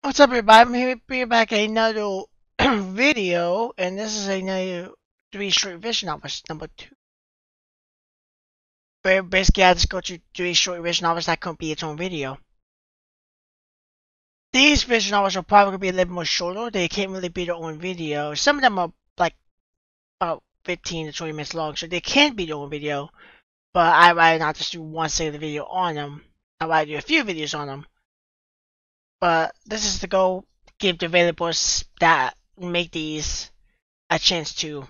What's up, everybody? I'm here bringing back another video, and this is another 3 short vision novels, number 2. Where basically I just go to 3 short vision novels that could be its own video. These vision novels are probably going to be a little more shorter. They can't really be their own video. Some of them are like about 15 to 20 minutes long, so they can be their own video. But I'd rather not just do one single video on them. I'd rather do a few videos on them. But this is to go give developers that make these a chance to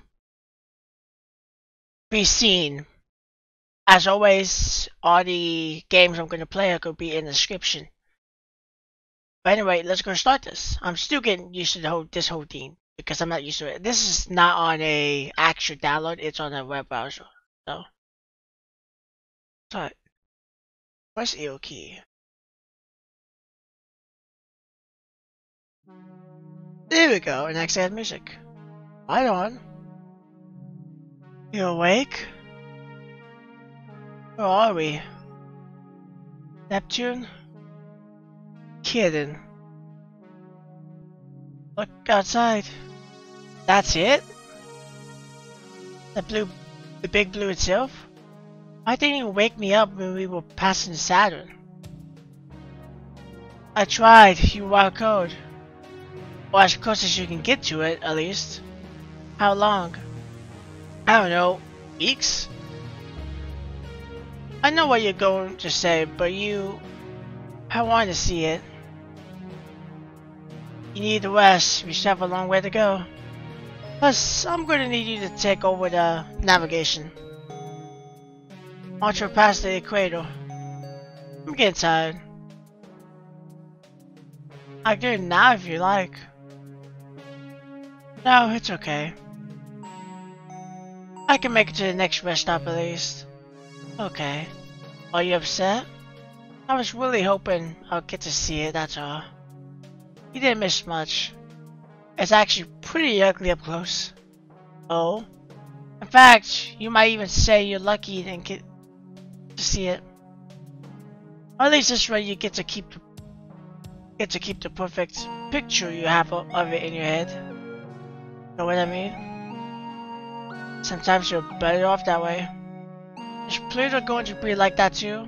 be seen. As always, all the games I'm going to play are going to be in the description. But anyway, let's go start this. I'm still getting used to this whole thing because I'm not used to it. This is not on a actual download, it's on a web browser. So, where's EO key? There we go, next add music. Right on. You awake? Where are we? Neptune? Kidding. Look outside. That's it? The big blue itself? Why didn't you wake me up when we were passing Saturn? I tried, you wild code. Well, as close as you can get to it, at least. How long? I don't know. Weeks? I know what you're going to say, but I want to see it. You need the rest. We still have a long way to go. Plus, I'm going to need you to take over the navigation. Launch her past the equator. I'm getting tired. I can do it now if you like. No, it's okay. I can make it to the next rest stop at least. Okay. Are you upset? I was really hoping I'll get to see it, that's all. You didn't miss much. It's actually pretty ugly up close. Oh? In fact, you might even say you're lucky you didn't get to see it. Or at least this way you get to keep the perfect picture you have of it in your head. Know what I mean? Sometimes you're better off that way. Is Pluto going to be like that too?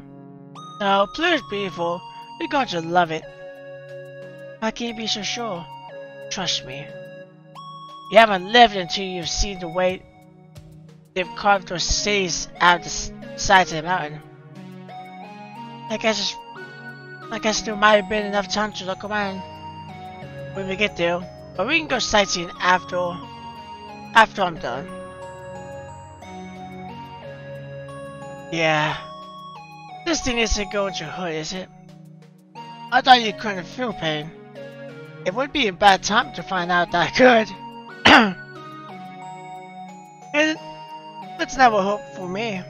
No, Pluto's beautiful. You're going to love it. How can you be so sure? Trust me. You haven't lived until you've seen the way they've carved those cities out of the sides of the mountain. I guess there might have been enough time to look around when we get there, but we can go sightseeing after I'm done. Yeah. This thing isn't going to hurt, is it? I thought you couldn't feel pain. It would be a bad time to find out that I could. And that's never hope for me.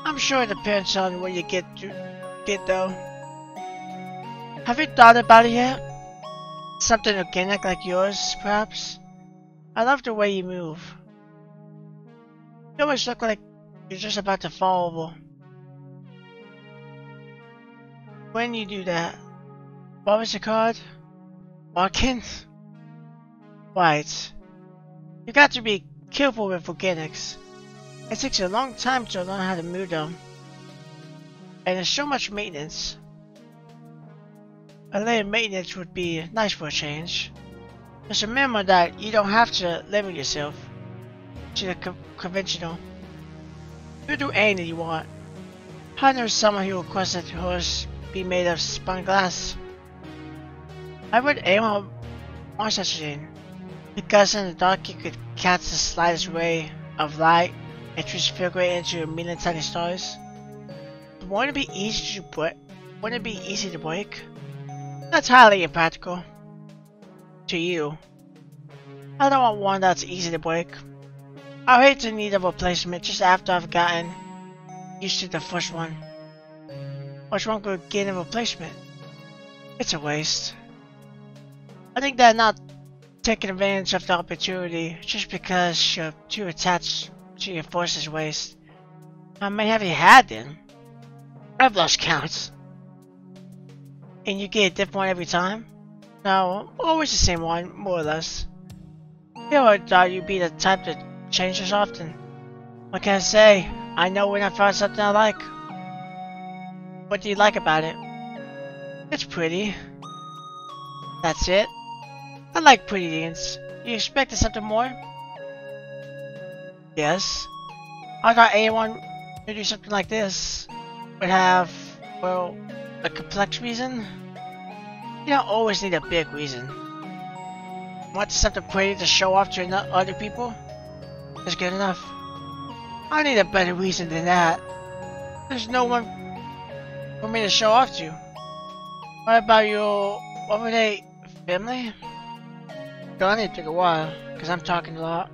I'm sure it depends on what you get though. Have you thought about it yet? Something organic like yours, perhaps? I love the way you move. You always look like you're just about to fall over. When you do that, what was it called? Walking? Right. You got to be careful with organics. It takes a long time to learn how to move them. And there's so much maintenance. A little maintenance would be nice for a change. Just remember that you don't have to limit yourself to the conventional. You do anything you want. I know someone who requested hers be made of spun glass. I would aim on such a thing, because in the dark you could catch the slightest ray of light and transfigure it into a million tiny stars. But wouldn't it be easy to break? That's highly impractical. To you. I don't want one that's easy to break. I'll hate to need a replacement just after I've gotten used to the first one. Which one could get a replacement? It's a waste. I think that not taking advantage of the opportunity just because you're too attached to your force's waste. How many have you had then? I've lost count. And you get a different one every time? No, always the same one, more or less. You would thought you'd be the type to change this often. What can I say? I know when I find something I like. What do you like about it? It's pretty. That's it? I like pretty things. You expected something more? Yes. I thought anyone who do something like this would have, well, a complex reason? You don't always need a big reason. Want something pretty to show off to other people? Is good enough. I need a better reason than that. There's no one for me to show off to. What about your, what were they, family? I need to take a while, because I'm talking a lot.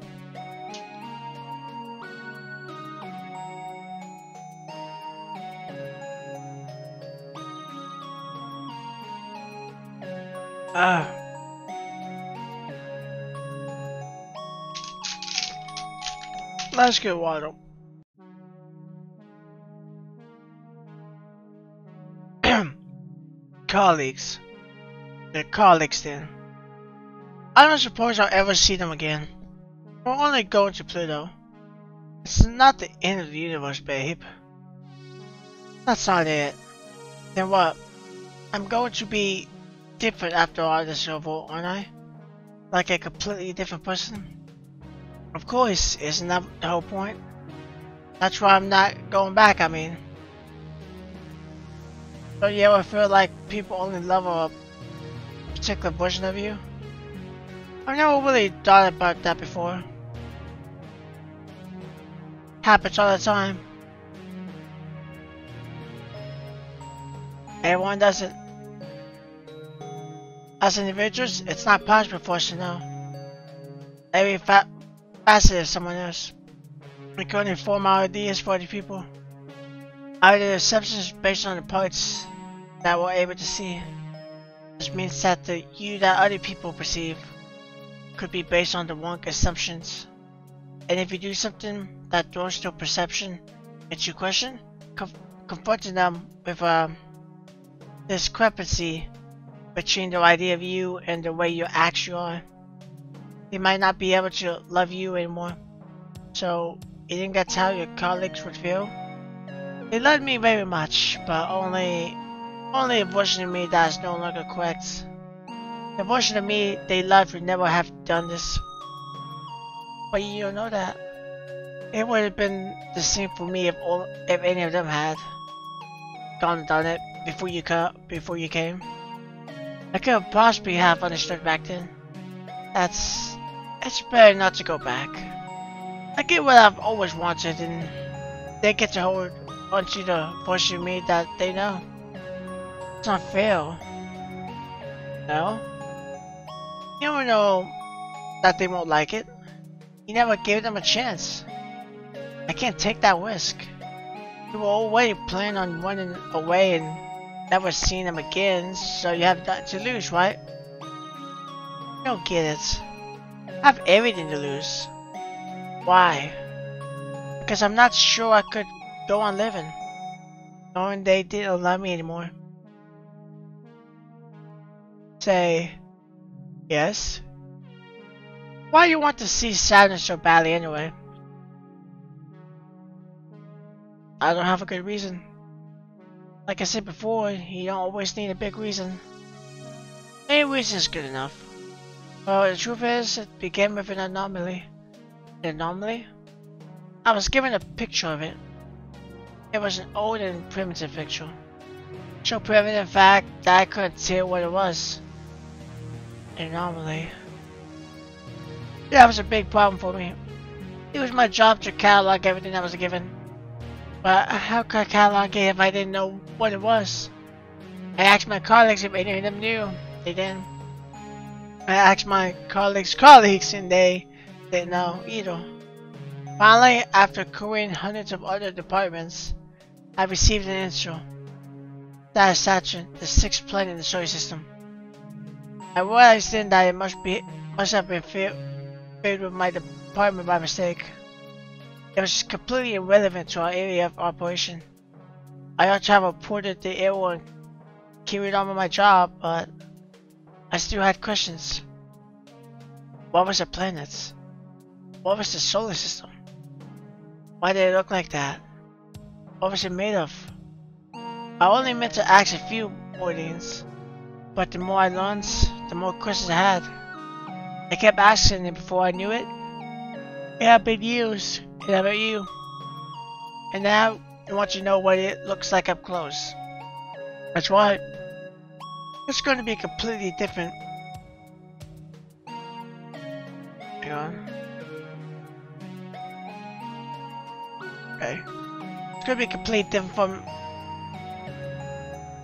Let's get water. Colleagues. They're colleagues then. I don't suppose I'll ever see them again. We're only going to Pluto. It's not the end of the universe, babe. That's not it. Then what? I'm going to be different after all this over, aren't I? Like a completely different person? Of course, isn't that the whole point? That's why I'm not going back, I mean. Don't you ever feel like people only love a particular version of you? I've never really thought about that before. Happens all the time. Everyone does it. As individuals, it's not possible for us to know every facet of someone else. We can only form our ideas for other people. Our assumptions based on the parts that we're able to see. This means that the you that other people perceive could be based on the wrong assumptions. And if you do something that throws their perception into question, confronting them with a discrepancy between their idea of you and the way you actually are, they might not be able to love you anymore. So, you think that's how your colleagues would feel? They loved me very much, but only a version of me that is no longer correct. The version of me they loved would never have done this. But you don't know that. It would have been the same for me if any of them had gone and done it before you came. I couldn't possibly have understood back then. It's better not to go back. I get what I've always wanted, and they get to hold onto the version of me that they know. It's not fair. No? You never know that they won't like it. You never gave them a chance. I can't take that risk. You were already planning on running away and never seeing them again, so you have nothing to lose, right? You don't get it. I have everything to lose. Why? Because I'm not sure I could go on living, knowing they didn't love me anymore. Say, yes? Why do you want to see sadness so badly anyway? I don't have a good reason. Like I said before, you don't always need a big reason. Any reason is good enough. Well, the truth is, it began with an anomaly. An anomaly? I was given a picture of it. It was an old and primitive picture. So primitive, in fact, that I couldn't tell what it was. An anomaly. That was a big problem for me. It was my job to catalog everything that was given. But how could I catalog it if I didn't know what it was? I asked my colleagues if any of them knew. They didn't. I asked my colleagues' colleagues and they didn't know either. Finally, after querying hundreds of other departments, I received an answer. That is Saturn, the sixth planet in the solar system. I realized then that it must have been filled with my department by mistake. It was completely irrelevant to our area of operation. I ought to have reported the error and carried on with my job, but I still had questions. What was the planets? What was the solar system? Why did it look like that? What was it made of? I only meant to ask a few more things, but the more I learned, the more questions I had. I kept asking it before I knew it. It had been years, and I met you. And now, I want you to know what it looks like up close. That's right. It's going to be completely different. Hang on. Okay. It's going to be completely different from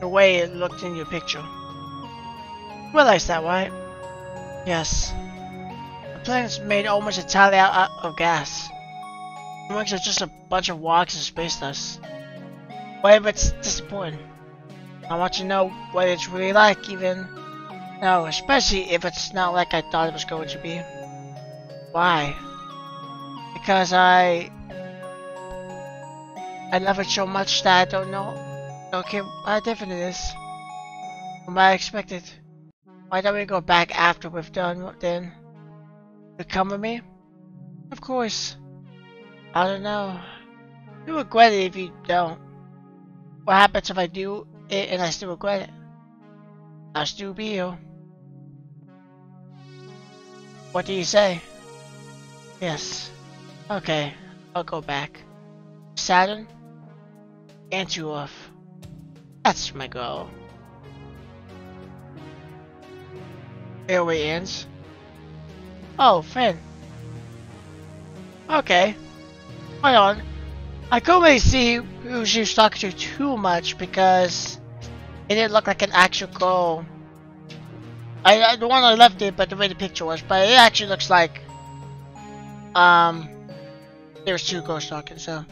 the way it looked in your picture. You realize that, right? Yes. The planet's made almost entirely out of gas. The rings are just a bunch of rocks and space dust. Whatever, it's disappointing. I want you to know what it's really like, even now, especially if it's not like I thought it was going to be. Why? Because I love it so much that I don't know. Okay, how different it is from what I expected. Why don't we go back after we've done then? You come with me? Of course. I don't know. You regret it if you don't. What happens if I do it and I still regret it? I'll still be here. What do you say? Yes. Okay, I'll go back. Saturn? And you off. That's my goal. Airway ends. Oh, Finn. Okay. Hold on. I couldn't really see who she was talking to too much because it didn't look like an actual girl. The one on the left did, but the way the picture was. But it actually looks like there's two girls talking. So.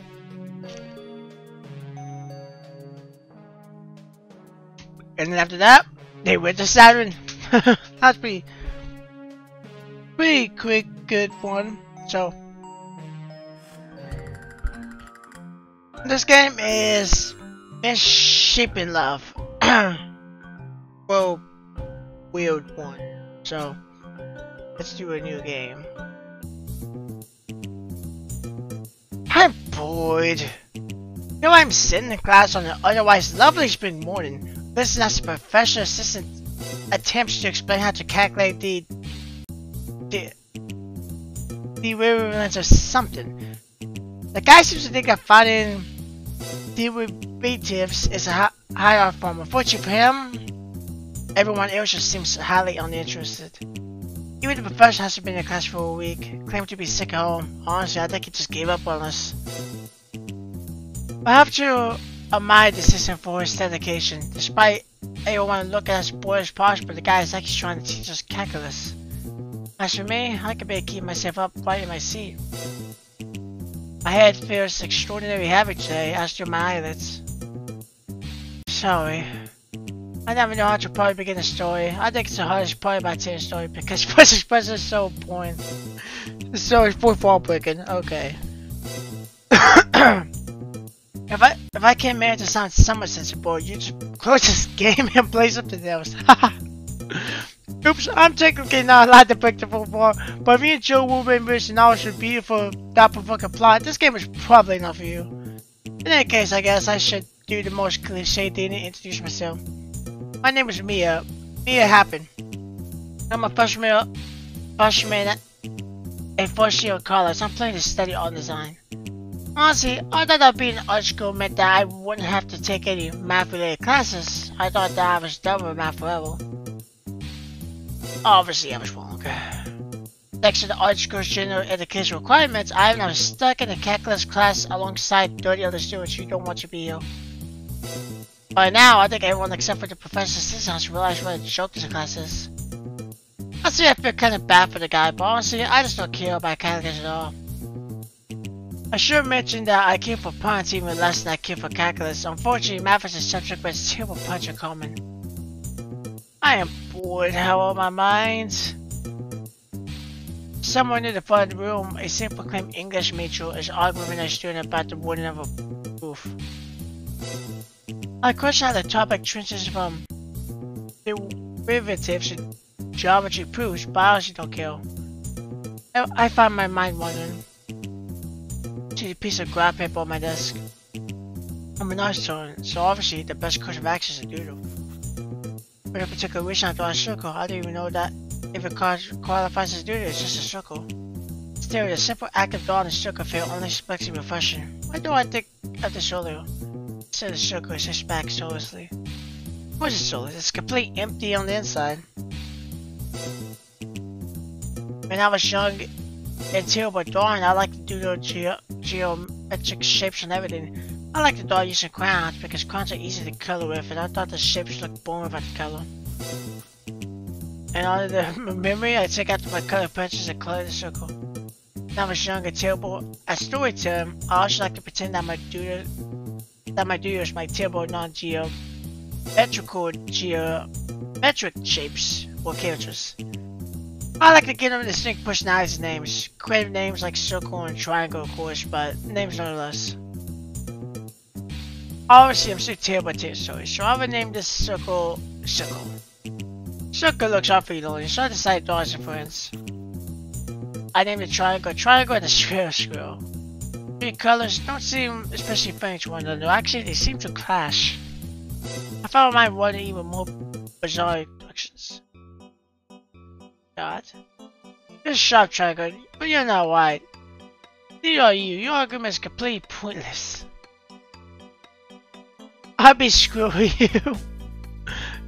And then after that, they went to Saturn. That's pretty quick, good one. So, this game is misSHAPEn Love. Well, weird one. So, let's do a new game. I'm bored. You know, I'm sitting in class on an otherwise lovely spring morning. Listen as the professor assistant attempts to explain how to calculate the derivatives of something. The guy seems to think that finding derivatives is a high art form. Unfortunately for him, everyone else just seems highly uninterested. Even the professor hasn't been in class for a week, claiming to be sick at home. Honestly, I think he just gave up on us. I have to admire the assistant for his dedication. Despite everyone looking as bored as possible, the guy is actually trying to teach us calculus. As for me, I can barely keep myself up right in my seat. My head feels extraordinarily heavy today, as do my eyelids. Sorry. I never know how to probably begin a story. I think it's the hardest part about telling a story because first expression is so boring. The story's football breaking. Okay. If I can't manage to sound somewhat sensible, you just close this game and play something else. Oops, I'm technically not allowed to break the fourth wall, but if you enjoy moving rich and knowledge of beautiful, thought-provoking plot, this game is probably not for you. In any case, I guess I should do the most cliche thing and introduce myself. My name is Mia. misSHAPEn. I'm a freshman in first year of college. I'm planning to study art design. Honestly, I thought that being in art school meant that I wouldn't have to take any math-related classes. I thought that I was done with math forever. Obviously, I was wrong. Thanks to the art school's general education requirements, I am now stuck in a calculus class alongside 30 other students who don't want to be here. By now, I think everyone except for the professor's assistant has realized what a joke this class is. Honestly, I feel kind of bad for the guy, but honestly, I just don't care about calculus at all. I should mention that I care for punch even less than I care for calculus. Unfortunately, math is a subject with zero punch in common. I am bored, hello my mind. Somewhere near the front of the room, a self-proclaimed English major is arguing with a student about the wording of a proof. I question how the topic transitions from derivatives to Geometry proves biology don't kill. I find my mind wandering. See the piece of graph paper on my desk. I'm an art student, so obviously the best course of action is a doodle. For a particular reason I draw a circle, I don't even know that if it qualifies as a doodle, it's just a circle. Still, the simple act of drawing a circle feel unexpected refreshing. Why do I think of this earlier? Instead of the circle, it sits back soullessly. What is it soulless? It's completely empty on the inside. When I was young and terrible at drawing, I liked to doodle geometric shapes and everything. I like to draw using crayons because crayons are easy to color with, and I thought the shapes looked boring without the color. And out of the memory, I took out my color pencils and colored the circle. When I was young and terrible at storytelling, I also like to pretend that my doodles my terrible geometric shapes or characters. I like to give them distinct personalities and names. Creative names like circle and triangle, of course, but names nonetheless. Obviously, I'm still terrible at telling stories, so I would name this circle Circle. Circle looks awfully lonely, so I decided to draw as friends. I named the triangle and the squirrel. Three colors don't seem especially friendly to one another. Actually, they seem to clash. I found my mind in even more bizarre directions. God. You're a sharp triangle, but you're not wide. Neither are you. Your argument is completely pointless. I'll be screwing you.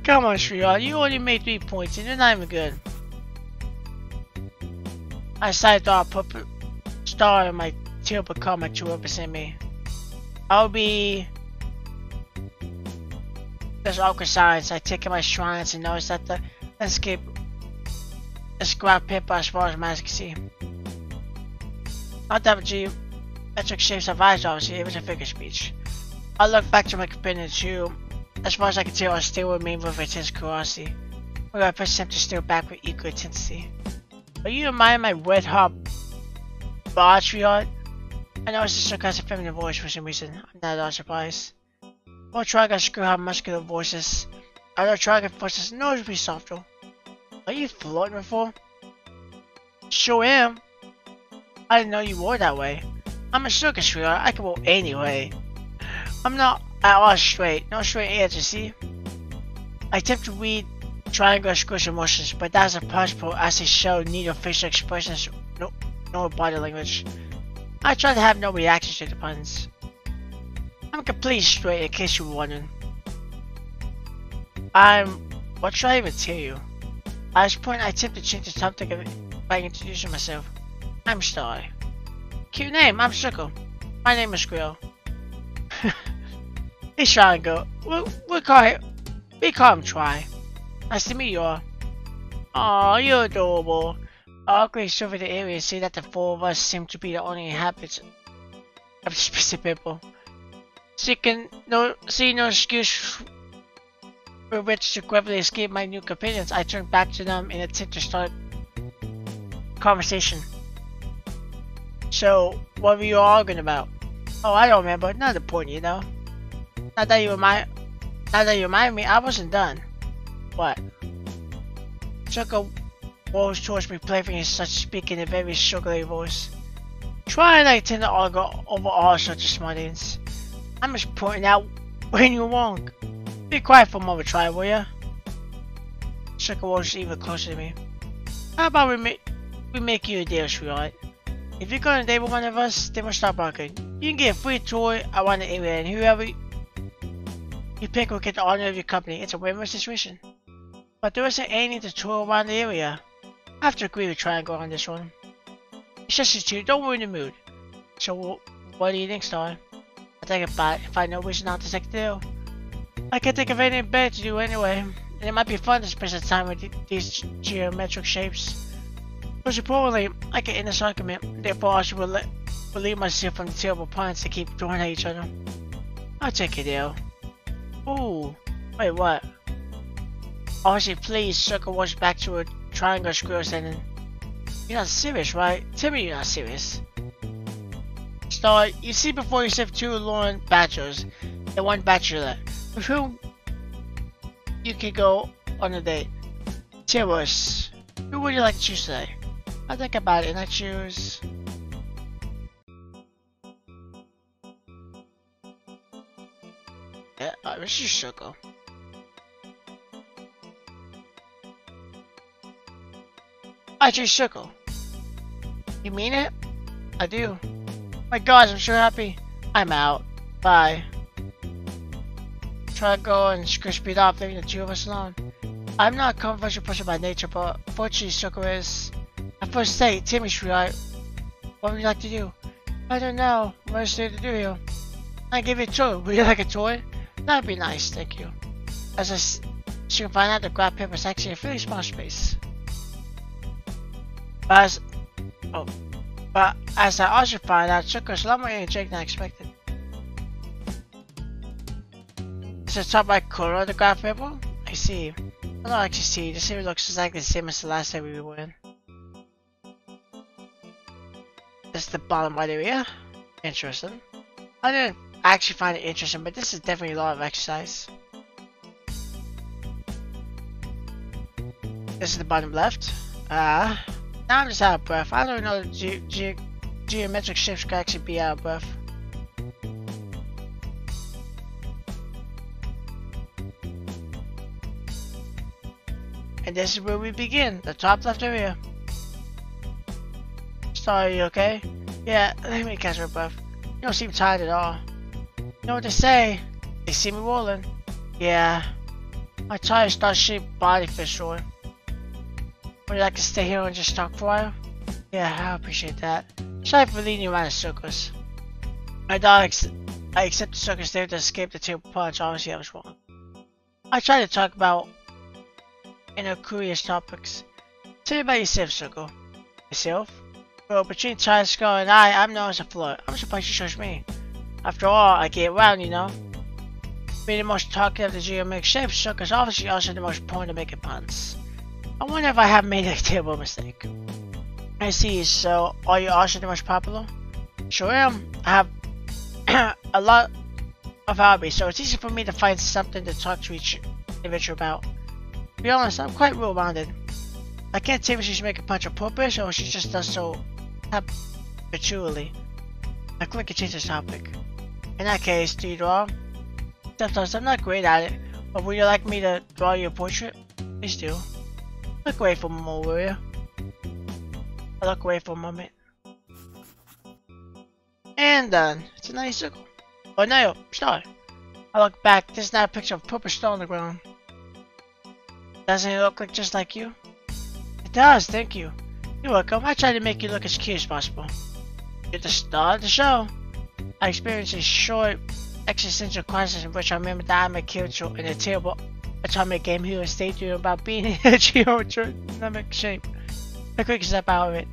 Come on, sweetheart. You only made 3 points and you're not even good. I decided to draw a puppet star in my terrible comic to represent me. I'll be... There's awkward signs. I take in my shrines and notice that the landscape is graph paper as far as my eyes can see. Not that geometric shapes of eyes, obviously. It was a figure speech. I look back to my companion too. As far as I can tell, I still remain with intense curiosity. Where I press him to stare back with equal intensity. Are you admiring my red hot bod, sweetheart? I noticed the circle has a feminine voice for some reason. I'm not at all surprised. All triangles screw have muscular voices. Other triangle voices noticeably softer. Are you flirting before? Sure am. I didn't know you were that way. I'm a circus, sweetheart. I can walk anyway. I'm not at all straight. No straight edges, see? I attempt to read triangle squish emotions, but that's impossible as they show neither facial expressions nor body language. I try to have no reactions to the puns. I'm completely straight in case you were wondering. What should I even tell you? At this point, I attempt to change the topic by introducing myself. I'm Star. Cute name, I'm Circle. My name is Squirrel. He's Triangle. We call him Try. Nice to meet you all. Aw, you're adorable. I'll glaze over the area and see that the 4 of us seem to be the only inhabitants of this piece of people. See no excuse for which to cleverly escape my new companions, I turn back to them in an attempt to start a conversation. So, what were you all arguing about? Oh, I don't remember. Not important, you know. Now that you remind me, I wasn't done. What? Circle walks towards me, playfully and such, speaking in a very sugary voice. Try and I tend to argue over all sorts of smartings. I'm just pointing out when you're wrong. Be quiet for a moment, Try, will ya? Circle walks even closer to me. How about we make you a deal, sweetheart? If you're going to date with one of us, then we'll stop arguing. You can get a free tour around the area, and whoever you pick will get the honor of your company. It's a win-win situation. But there isn't anything to tour around the area. I have to agree with Triangle on this one. It's just you two, don't ruin the mood. So, what do you think, Star? I think about it, if I know reason not to take the deal. I can't think of anything better to do anyway, and it might be fun to spend some time with these geometric shapes. Most importantly, I can end this argument, therefore I should relieve myself from the terrible puns that keep throwing at each other. I'll take your deal. Ooh, wait, what? Honestly, please, Circle walks back to a triangle square sentence. You're not serious, right? Tell me you're not serious. Star, you see before yourself 2 alluring bachelors and 1 bachelorette, with whom you can go on a date. Tables. Who would you like to choose today? I think about it and I choose... Yeah, let's choose Shoko. I choose Shoko. You mean it? I do. My gosh, I'm so happy. I'm out. Bye. Try to go and speed off, leaving the two of us alone. I'm not a controversial person by nature, but fortunately Shoko is. At first say, Timmy, sweetheart. What would you like to do? I don't know. What is there to do here? I give you a toy. Would you like a toy? That'd be nice, thank you. As you can find out, the grab paper is actually a fairly small space. But as I also find out, Shoko's a lot more energetic than I expected. Is the top right corner of the graph paper? I see. I don't actually see. The city looks exactly the same as the last time we were in. This is the bottom right area. Interesting. I didn't actually find it interesting, but this is definitely a lot of exercise. This is the bottom left. Now I'm just out of breath. I don't know the geometric shapes could actually be out of breath. And this is where we begin, the top left area. Sorry, you okay? Yeah, let me catch my breath. You don't seem tired at all. You know what they say? They see me rolling. Yeah. My tired star-shaped body feels short. Would you like to stay here and just talk for a while? Yeah, I appreciate that. Sorry for leading you around in circles. I accept the circus there to escape the table punch. Obviously, I was wrong. I tried to talk about curious topics. Tell me about yourself, Circle. Myself? Well, between Tired Skull and I'm known as a flirt. I'm surprised you chose me. After all, I get around, you know. Being the most talkative of the geometric shapes, Circle's obviously also the most prone to making puns. I wonder if I have made a terrible mistake. I see, so are you also the most popular? Sure am. I have a lot of hobbies, so it's easy for me to find something to talk to each individual about. To be honest, I'm quite well-rounded. I can't tell if she's making punch on purpose or she just does so habitually. I click and change the topic. In that case, do you draw? Sometimes I'm not great at it, but would you like me to draw you a portrait? Please do. Look away for a moment, will you? I look away for a moment. And done. It's a nice circle. Oh no, star. I look back, this is not a picture of a purple star on the ground. Doesn't it look like just like you? It does, thank you. You're welcome. I tried to make you look as cute as possible. You're the star of the show. I experienced a short existential crisis in which I remember that I'm a character in a terrible atomic game here and stayed to about being in a geometric shape. A quick step out of it.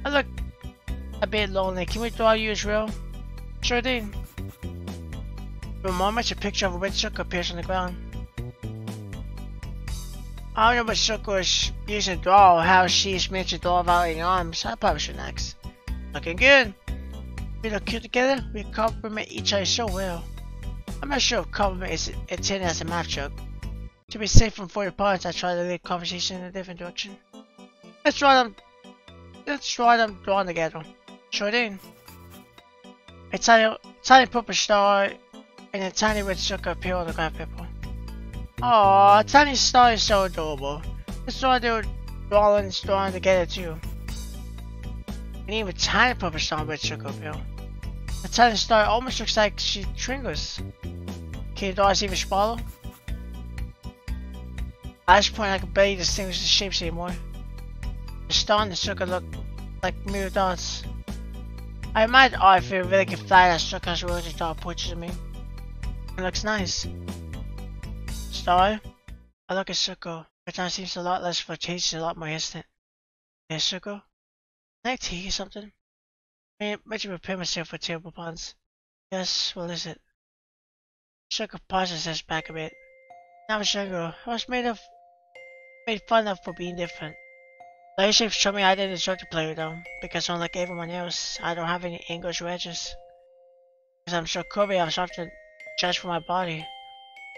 I look a bit lonely. Can we draw you as real? Sure thing. For a moment, a picture of a red circle appears on the ground. I don't know what circle is using to draw or how she's meant to draw without any arms. I probably should next. Looking good. We look cute together. We compliment each other so well. I'm not sure if compliment is intended as a math joke. To be safe from further parts, I try to lead conversation in a different direction. Let's draw them drawn together. Sure thing. A tiny purple star and a tiny red circle appear on the graph paper. Aww, a tiny star is so adorable. Let's draw their drawings drawn together too. And even a tiny purple star and red circle appear. A tiny star almost looks like she triggers. Can you draw us even smaller? At this point I can barely distinguish the shapes anymore. The star and the circle look like mirror dots. I might if it really can fly that circle as well to draw a portrait of me. It looks nice. Star, I look at circle. Every time seems a lot less flirtatious and a lot more instant. Yeah, circle? Can I tell you something? I meant to prepare myself for terrible puns. Yes, what is it? Circle pauses us back a bit. Now I'm younger. I was made fun of for being different. The shapes told me I didn't deserve to play with them, because unlike everyone else, I don't have any angles or edges. Because I'm so curvy, I was often judged for my body.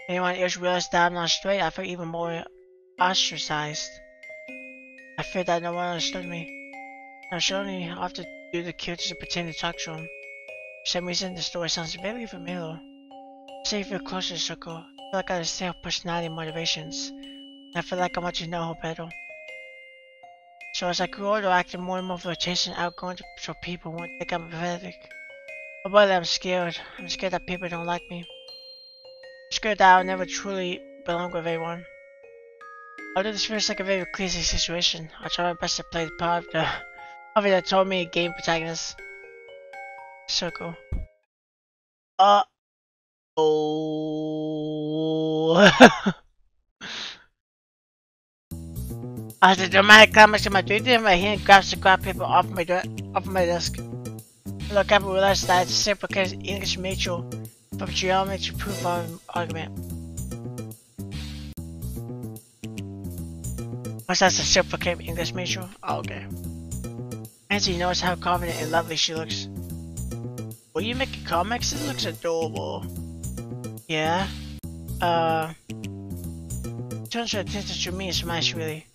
Anyone else realized that I'm not straight, I feel even more ostracized. I feared that no one understood me. I should only have to do the characters and pretend to talk to him. For some reason, the story sounds very familiar. Say you feel closer to Circle. I feel like I understand her personality and motivations. And I feel like I want to know her better. So as I grew older, I acted more and more flirtatious and outgoing so people won't think I'm pathetic. But really, I'm scared. I'm scared that people don't like me. I'm scared that I'll never truly belong with anyone. Although this feels like a very crazy situation, I'll try my best to play the part of the told me game protagonist. Circle. As the dramatic climax of my dream, my hand grabs the grab paper off my desk. I look up and realize that it's a simple English major from geometry to proof of an argument. What's that, a simple English major? Oh, okay. Nancy knows how confident and lovely she looks. Will you make a comics? This looks adorable. Yeah? Turns your attention to me and smiles really.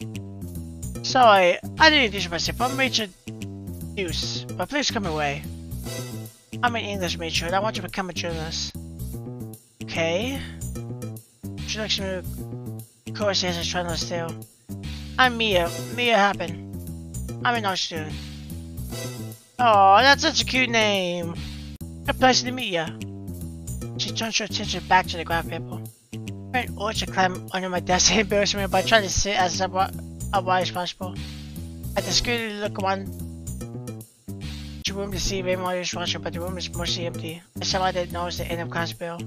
Sorry, I didn't introduce myself. I'm Rachel Deuce, but please come away. I'm an English major and I want to become a journalist. Okay. She looks at me, of course, as I try to steal. I'm Mia. misSHAPEn. I'm an art student. Oh, that's such a cute name. A pleasure to meet ya. She turns her attention back to the graph paper. I an urge to climb under my desk and embarrass me by trying to sit as upright as possible. I discreetly look around the room to see if anyone is watching, but the room is mostly empty. I somehow didn't notice the end of class bell.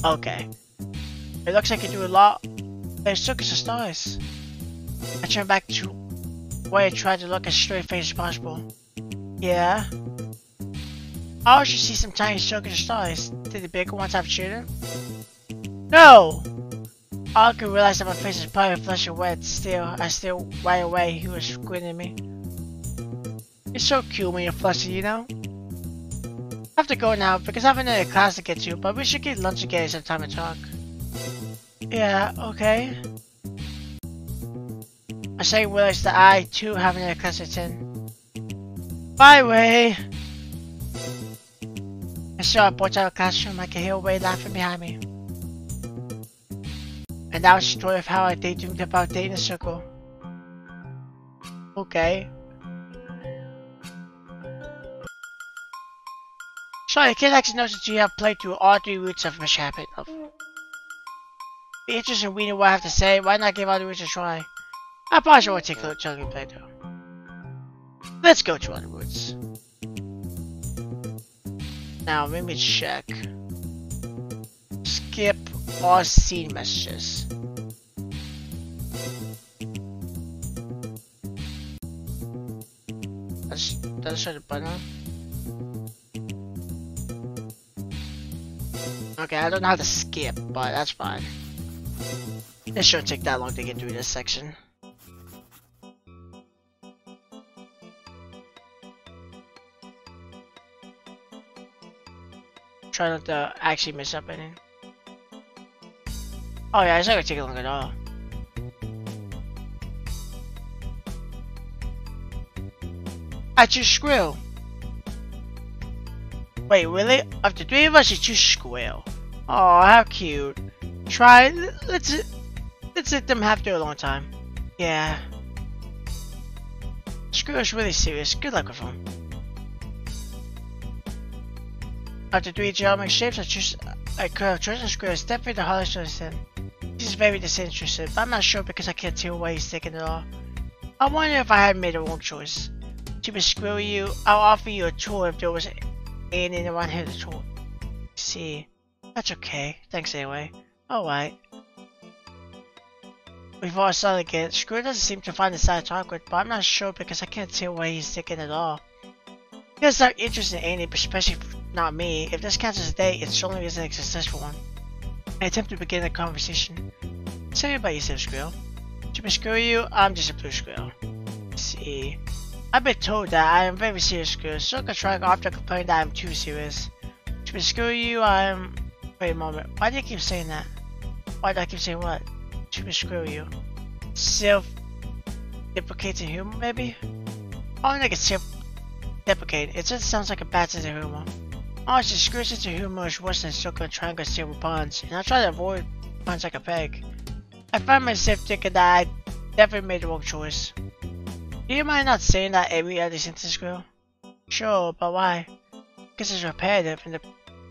Okay. It looks like you do a lot. There's circus of stars. I turn back to where I tried to look as straight faced as possible. Yeah? I also see some tiny circus of stars. Did the bigger ones have children? No! I could realize that my face is probably flush and wet. Still, I still right away. He was squinting at me. It's so cute when you're flustered, you know? I have to go now because I have another class to get to, but we should get lunch together sometime and talk. Yeah, okay. I say realize that I too have another class to attend. Bye, Way! And so I walked out of the classroom. I could hear Way laughing behind me. And that was the story of how I daydreamed about dating a circle. Okay. Sorry, Kid actually knows that you have played through all 3 routes of misSHAPEn. Be interested in reading what I have to say. Why not give all the routes a try? I probably should take a look at the playthrough. Let's go to other routes. Now, let me check. Skip all scene messages. Let's show the button on. Okay, I don't know how to skip, but that's fine. It shouldn't take that long to get through this section. Try not to actually miss up anything. Oh yeah, it's not gonna take long at all. I choose Skrill. Wait, really? Of the 3 of us, you choose Skrill. Oh, how cute. Try. Let's let them have their alone time. Yeah. Skrill is really serious. Good luck with him. Of the 3 geometric shapes, I could have chosen Skrill. It's definitely the hardest to understand. He's very disinterested, but I'm not sure because I can't tell why he's thinking at all. I wonder if I had made the wrong choice. To Skrill you, I'll offer you a tour if there was anything around here to tour. See, that's okay. Thanks anyway. Alright. Before I start again, Skrill doesn't seem to find the side to talk with, but I'm not sure because I can't tell why he's thinking at all. He has no interest in anything, especially not me. If this counts as a date, it certainly isn't a successful one. I attempt to begin the conversation. Tell me about yourself, Skrill. To Skrill you, I'm just a blue Skrill. See, I've been told that I am very serious, Skrill. So I try often complain that I'm too serious. To Skrill you, I'm. Wait a moment. Why do you keep saying that? Why do I keep saying what? To Skrill you. self-deprecating humor, maybe? I don't think it's self-deprecating. It just sounds like a bad sense of humor. Honestly, screw sense of humor is worse than circle, triangle, silver puns, and I try to avoid puns like a peg. I find myself thinking that I definitely made the wrong choice. Do you mind not saying that every other sentence, girl? Sure, but why? Because it's repetitive, and the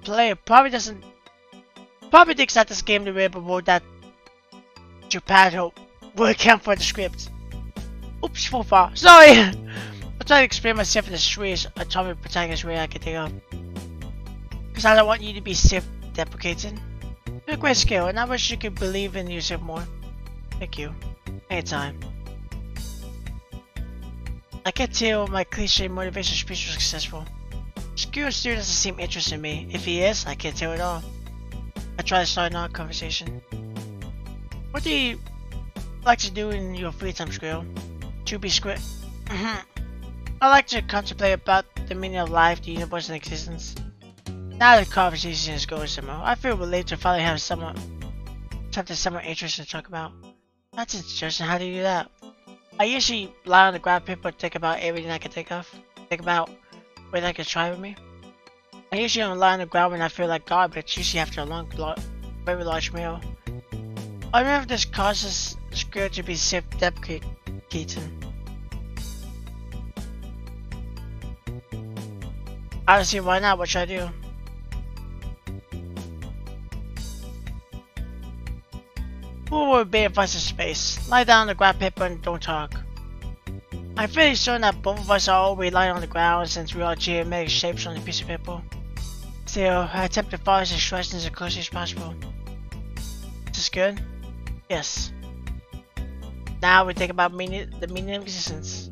player probably thinks that this game the variable that Geppetto will account for the script. Oops, so far. Sorry! I'll try to explain myself in the streets a topic protagonist way I can think of. Because I don't want you to be self-deprecating. You're a great skill, and I wish you could believe in yourself more. Thank you. Anytime. I can't tell my cliche motivation speech was successful. Skill still doesn't seem interested in me. If he is, I can't tell at all. I try to start another conversation. What do you like to do in your free time, Skrill? To be script. I like to contemplate about the meaning of life, the universe, and existence. Now the conversation is going somewhere. I feel relieved to finally have something interesting to talk about. That's interesting. How do you do that? I usually lie on the ground paper and think about everything I can think of. Think about what I could try with me. I usually don't lie on the ground when I feel like garbage, usually after a long, very large meal. I remember this causes Skrill to be self-deprecating. I don't see why not. What should I do? Who would be advice in space? Lie down on the ground paper and don't talk. I'm fairly certain that both of us are already lying on the ground since we are geometric shapes on a piece of paper. Still, I attempt to follow his instructions as closely as possible. Is this good? Yes. Now we think about the meaning of existence.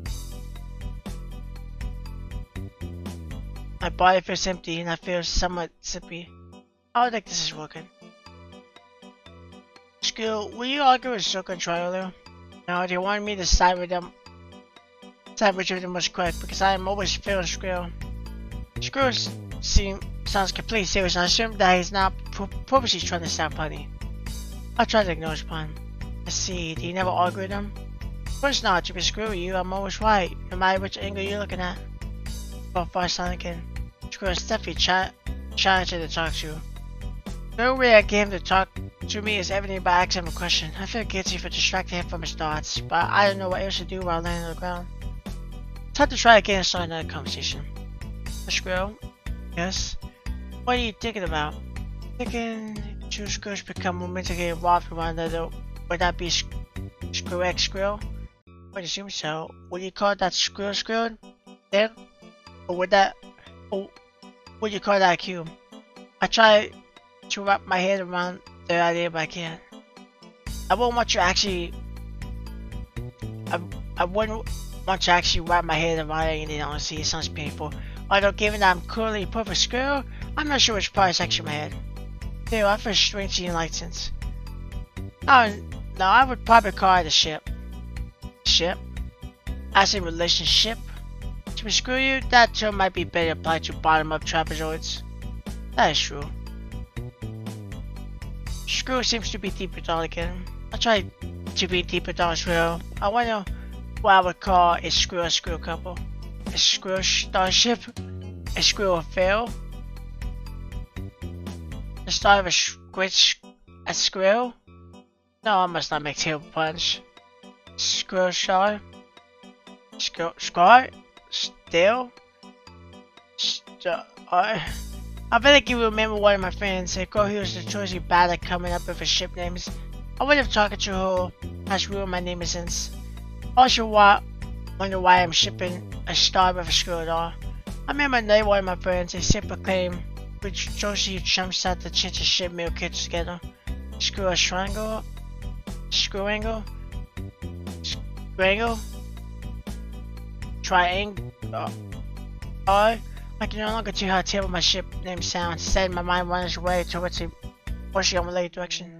My body feels empty and I feel somewhat sippy. I don't think this is working. Skill, will you argue with Circle and Try earlier? No, they wanted me to side with them. Side which of them was correct because I am always feeling Skrill. Skrill sounds completely serious and I assume that he's not purposely trying to sound funny. I try to ignore his pun. Let's see, do you never argue with him? Of course not, to be screw you, I'm always right, no matter which angle you're looking at. Oh, far silent again. Skrill is definitely challenging to talk to. No way I get him to talk to me is evident by asking him a question. I feel guilty for distracting him from his thoughts, but I don't know what else to do while laying on the ground. Time to try again and start another conversation. Skrill? Yes? What are you thinking about? Thinking two Skrills become more mentally involved with one another. Would that be correct, Skrill? I would assume so. Would you call that Skrill then? Or would you call that a cube? I try to wrap my head around the idea, but I can't. I wouldn't want to actually wrap my head around anything, honestly. It sounds painful. Although given that I'm currently a perfect Skrill, I'm not sure which part is actually my head. Still, I feel strangely enlightened. Oh, no, I would probably call it a ship. Ship? As a relationship? To screw you, that term might be better applied to bottom-up trapezoids. That is true. Skrill seems to be deeper thought again. I try to be deeper thought as well. I wonder what I would call a Skrill couple. A Skrill starship? A Skrill affair? The start of a Skrill? No, I must not make terrible puns. Skrill star? Scar? Still? I bet like you remember one of my friends said Go was notoriously bad at coming up with ship names. I would have talked to her has ruined my name since. Also wonder why I'm shipping a star with a Skrill at all. I remember another one of my friends, a simple claim which Josie jumps at the chance to ship meal kits together. Skrill triangle? Skrillangle? Skrangle? Triangle? I can no longer tell how terrible my ship name sounds. Instead, my mind wanders away towards a partially unrelated direction.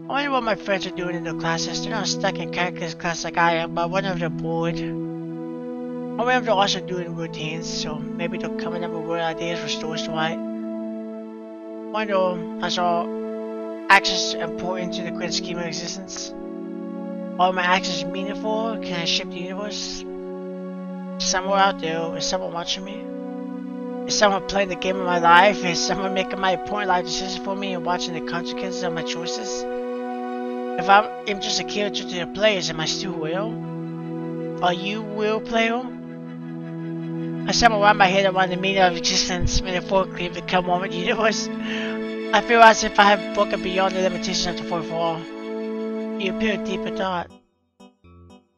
I wonder what my friends are doing in their classes. They're not stuck in calculus class like I am, but I wonder if they're bored. I wonder if they're also doing routines, so maybe they're coming up with weird ideas for stories to write. I wonder, as all actions important to the great scheme of existence. Are my actions meaningful? Can I shape the universe? Somewhere out there, is someone watching me? Is someone playing the game of my life? Is someone making my important life decisions for me and watching the consequences of my choices? If I'm just a character to the players, am I still real? Are you real, player? I somehow wrap my head around the meaning of existence, metaphorically, become one with the universe. I feel as if I have broken beyond the limitations of the fourth wall. You appear deep in thought.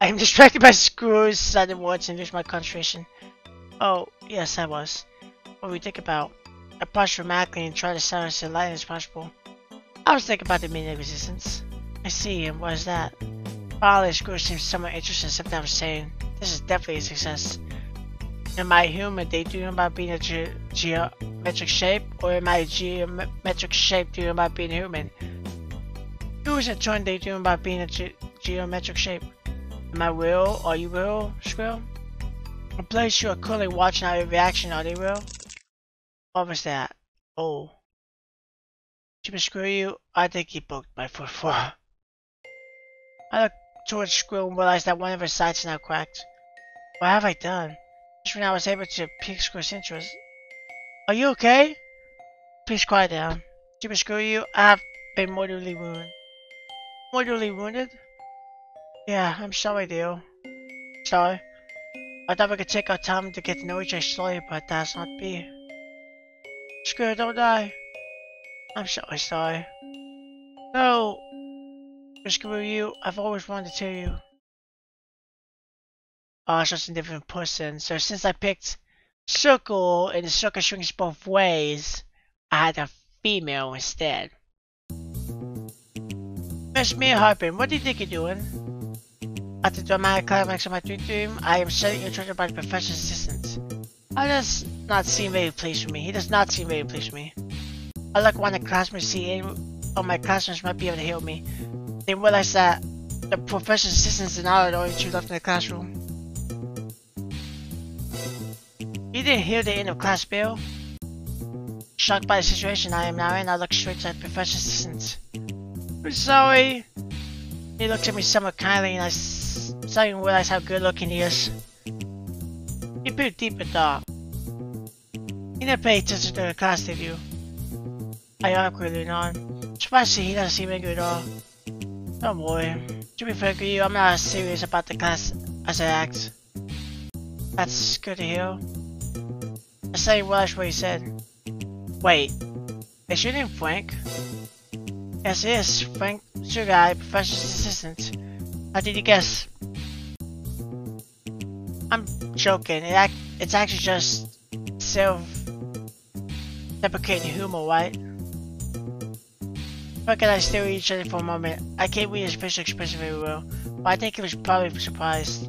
I am distracted by screws, sudden words, and lose my concentration. Oh, yes, I was. What do we think about? I paused dramatically and tried to sound as enlightened as possible. I was thinking about the meaning of existence. I see, and what is that? Finally, the screw seemed somewhat interested in something I was saying. This is definitely a success. Am I human daydreaming about being a geometric shape, or am I a geometric shape dreaming about being human? Who is in turn daydreaming about being a geometric shape? Am I real? Are you real, Skrill? The players you are currently watching our reaction, are they real? What was that? Oh. To screw you, I think he broke my foot for. I looked towards Skrill and realized that one of his sides is now cracked. What have I done? Just when I was able to pique Skrill's interest. Are you okay? Please quiet down. To screw you, I have been mortally wounded. Mortally wounded? Yeah, I'm sorry, dear. Sorry. I thought we could take our time to get to know each other slowly, but that's not be. Screw, don't die. I'm sorry. No! Screw you, I've always wanted to tell you. Oh, it's just a different person. So since I picked circle and the circle swings both ways, I had a female instead. misSHAPEn, what do you think you're doing? At the dramatic climax of my dream, I am suddenly interrupted by the professor's assistant. He does not seem very pleased with me. I look around the classroom to see any of my classmates might be able to help me. Then realize that the professor's assistants and I are the only two left in the classroom. You didn't hear the end of class bell? Shocked by the situation I am now in, I look straight to the professor's assistant. I'm sorry. He looks at me somewhat kindly and I suddenly realize how good looking he is. He appeared deep in thought. He didn't pay attention to the class, did you? I awkwardly nod. Surprised he doesn't seem angry at all. Don't worry. To be frank with you, I'm not as serious about the class as I act. That's good to hear. I suddenly realized what he said. Wait, is your name Frank? Yes, it is. Frank Sugai, professor's assistant. How did you guess? I'm joking. It's actually just self-deprecating humor, right? Frank and I stare at each other for a moment. I can't read his facial expression very well, but I think he was probably surprised.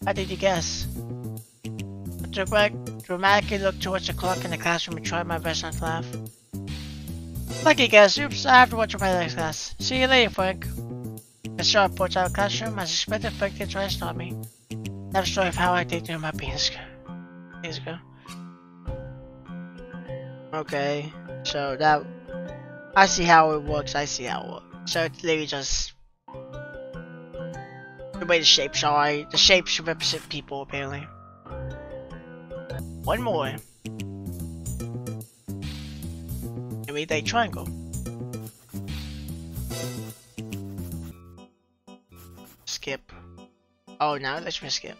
How did you guess? I dramatically looked towards the clock in the classroom and tried my best not to laugh. Lucky guess. Oops, I have to watch my next class. See you later, Frank. I saw reports out of the classroom. I suspected Frank did try to stop me. That story of how I did do my penis ago. Okay, so that I see how it works. So it's literally just the way the shapes are. The shapes represent people, apparently. One more. And we a triangle. Skip. Oh, now let's me skip.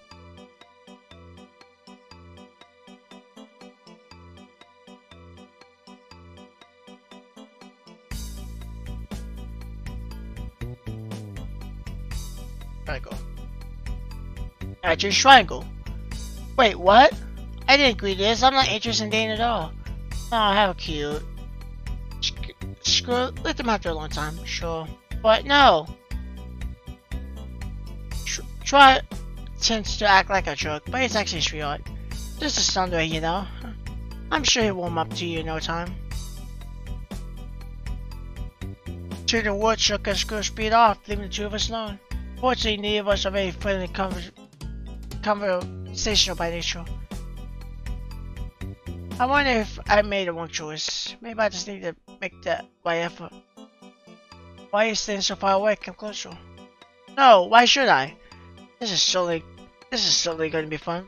Triangle. I choose triangle. Wait, what? I didn't agree to this. I'm not interested in dating at all. Oh, how cute. Screw, let them after a long time. Sure. But no. Try tends to act like a jerk, but it's actually sweetheart. Just a Sunday, you know. I'm sure he'll warm up to you in no time. Children would shook and Screw speed off, leaving the two of us alone. Fortunately, neither of us are very friendly conversational by nature. I wonder if I made the wrong choice. Maybe I just need to make the right effort. Why are you staying so far away? Come closer. No, why should I? This is certainly going to be fun.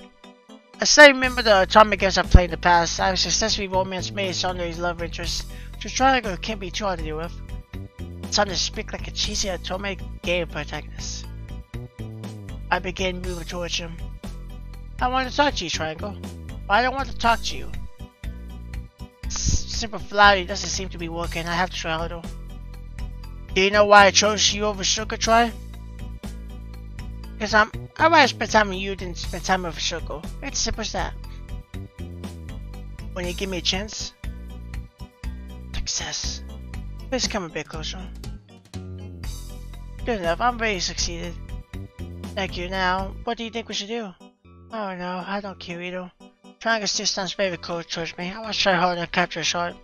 I still remember the atomic games I played in the past. I have successfully romance made Sunday's love interest. So triangle can't be too hard to deal with. It's time to speak like a cheesy atomic game protagonist. I began moving towards him. I want to talk to you, Triangle. But I don't want to talk to you. Simple flattery doesn't seem to be working. I have to try harder. Do you know why I chose you over Sugar, Try? Because I'd rather spend time with you than spend time with Sugar. It's simple as that. When you give me a chance. Success. Please come a bit closer. Good enough, I'm ready to succeed. Thank you. Now, what do you think we should do? Oh no, I don't care either. Triangle still stands very close towards me. I want to try harder to capture a shot.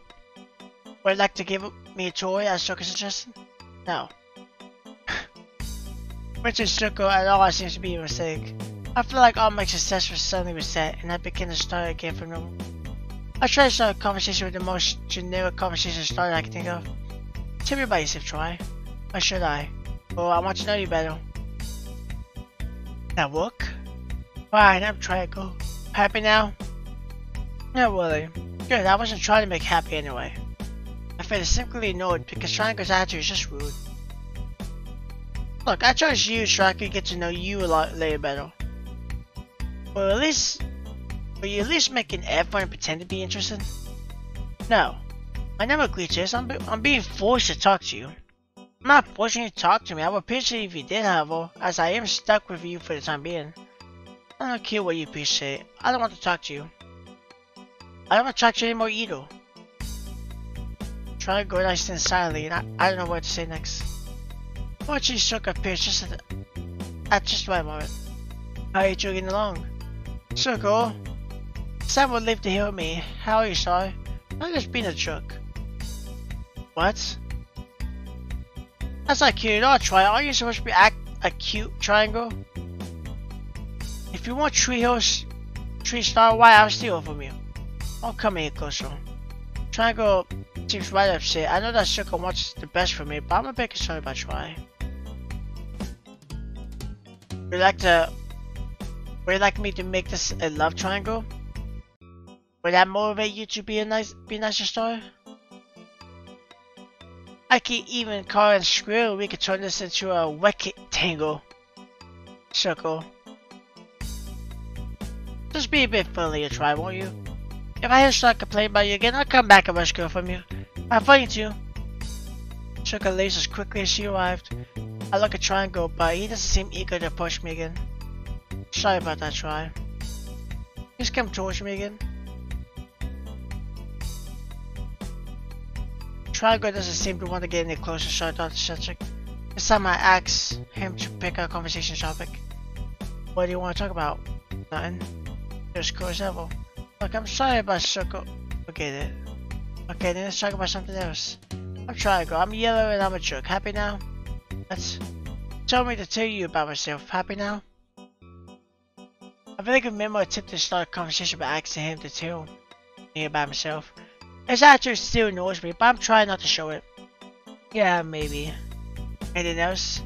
Would you like to give me a toy as Sugar suggested? No. Richard Sugar at all seems to be a mistake. I feel like all my success was suddenly reset and I begin to start again from normal. I try to start a conversation with the most generic conversation starter I can think of. Tell me about yourself, Try. Or should I? Well, I want to know you better. That work? Fine, I'm Triangle. Happy now? Not really. Good, I wasn't trying to make happy anyway. I feel simply annoyed because Triangle's attitude is just rude. Look, I chose you so I could get to know you a lot later better. Will you at least make an effort and pretend to be interested? No. I never agreed to this. I'm being forced to talk to you. I'm not forcing you to talk to me. I would appreciate it if you did, however, as I am stuck with you for the time being. I don't care what you appreciate. I don't want to talk to you. I don't want to talk to you anymore either. Try to go nice and silently, and I don't know what to say next. Fortunately, Sugar appears just at just the right moment. How are you two getting along? Sugar? Sam would live to hear me. How are you, sorry? I'm just being a jerk. What? That's not cute at all, Try. Aren't you supposed to be a cute Triangle? If you want tree star, why I'll steal it from you. I'll come here closer. Triangle seems right upset. I know that Sugar wants the best for me, but I'm a bit concerned about Try. Would you like me to make this a love triangle? Would that motivate you to be nicer star? I can even call and squirrel. We could turn this into a rectangle. Circle. Just be a bit friendlier, Try, won't you? If I hear Star complain about you again, I'll come back and rescue her from you. I'm fighting too. Sugar leaves as quickly as she arrived. I look at Triangle, but he doesn't seem eager to approach me again. Sorry about that, Try. Just come towards me again. Triangle doesn't seem to want to get any closer, so I thought to check. This time I asked him to pick a conversation topic. What do you want to talk about? Nothing. Just cool as ever. Look, I'm sorry about Sugar. Forget it. Okay, then let's talk about something else. I'm Triangle. I'm yellow and I'm a jerk. Happy now? That's told me to tell you about myself. Happy now? I really remember attempting to start a conversation by asking him to tell me about himself. His attitude still annoys me, but I'm trying not to show it. Yeah, maybe. Anything else?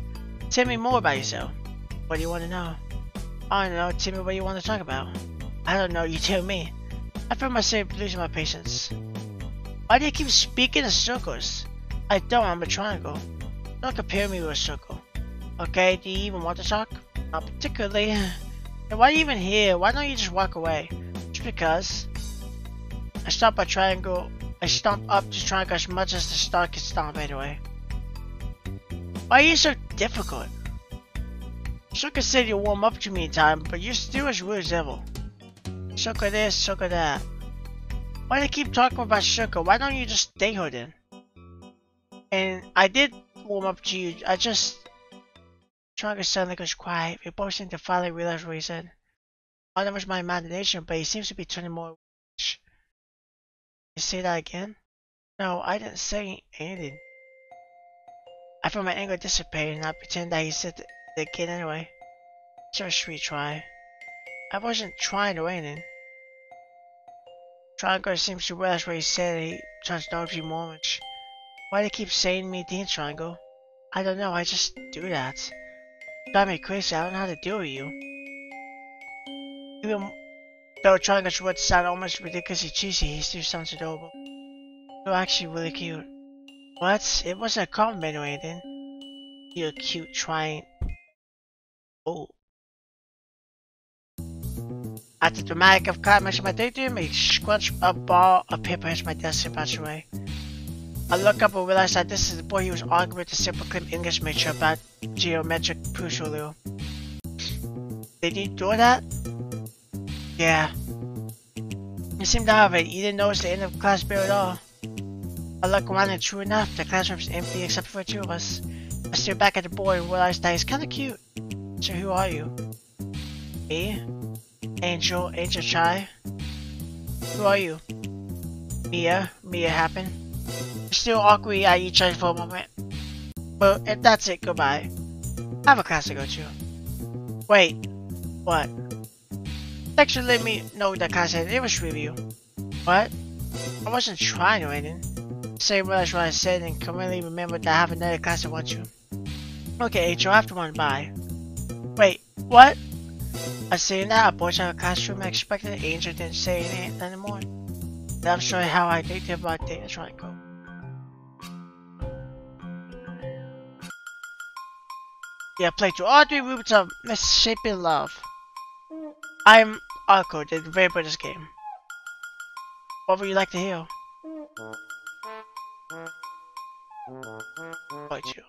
Tell me more about yourself. What do you want to know? I don't know. Tell me what you want to talk about. I don't know. You tell me. I feel myself losing my patience. Why do you keep speaking in circles? I don't. I'm a triangle. Don't compare me with a circle. Okay, do you even want to talk? Not particularly. Then why are you even here? Why don't you just walk away? Just because. I stomp up to Triangle as much as the star can stomp anyway. Why are you so difficult? Sugar said you'll warm up to me in time, but you're still as rude as ever. Sugar this, Sugar that. Why do you keep talking about Sugar? Why don't you just date her then? And I did warm up to you, I just... Triangle suddenly goes quiet. We both seem to finally realize what he said. I know it was my imagination, but he seems to be turning more... You say that again? No, I didn't say anything. I feel my anger dissipate and I pretend that he said it again anyway. So sweet, Try. I wasn't trying to anything. Triangle seems to realize what he said and he turns to a few moments. Why do you keep saying me things, Triangle? I don't know, I just do that. Drive me crazy. I don't know how to deal with you. Even though trying to words sound almost ridiculously cheesy, he still sounds adorable. You're actually really cute. What? It wasn't a compliment or anything. You're cute trying. Oh. At the dramatic of climax of my daydream, a scrunch a ball of paper hits my desk and bounces away. I look up and realize that this is the boy who was arguing with the simple clean English major about geometric portfolio. Did you do that? Yeah. You seemed to have it. You didn't notice the end of the class bell at all. I look around and true enough, the classroom's empty except for the two of us. I stare back at the boy and realize that he's kinda cute. So who are you? Me? Angel Chai? Who are you? misSHAPEn. We're still awkward at each other for a moment. But if that's it, goodbye. I have a class to go to. Wait. What? Thanks for letting me know that class had an English review. What? I wasn't trying or anything. Say realize what I said and completely remember that I have another class I want to. Okay, Angel, I have to run by. Wait, what? I say that a boys have a classroom. I expected Angel didn't say anything anymore. And I'm sorry how I think about things. Right, go. Yeah, play through all 3 rooms of misSHAPEn Love. I'm Arco, the very British game. What would you like to hear? Part 2.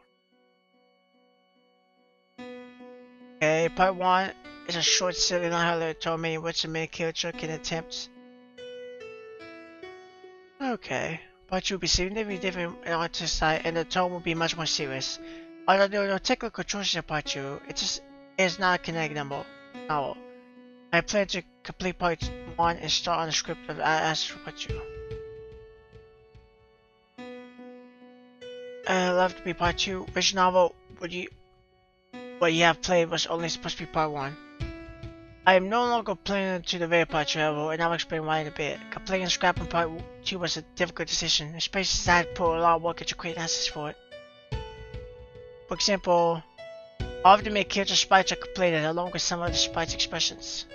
Okay, part 1 is a short silly line how they told me which the main character can attempt. Okay. Part 2 will be significantly different in artist style and the tone will be much more serious. Although there are no technical choices in part 2, it's not a kinetic novel. I plan to complete part 1 and start on the script of as for part 2. I'd love to be part 2. Which novel what you have played was only supposed to be part 1. I am no longer playing to the very part 2 level, and I'll explain why in a bit. Completing and scrapping part 2 was a difficult decision, especially since I had put a lot of work into creating assets for it. For example, all of the main character sprites are completed along with some of the sprites' expressions.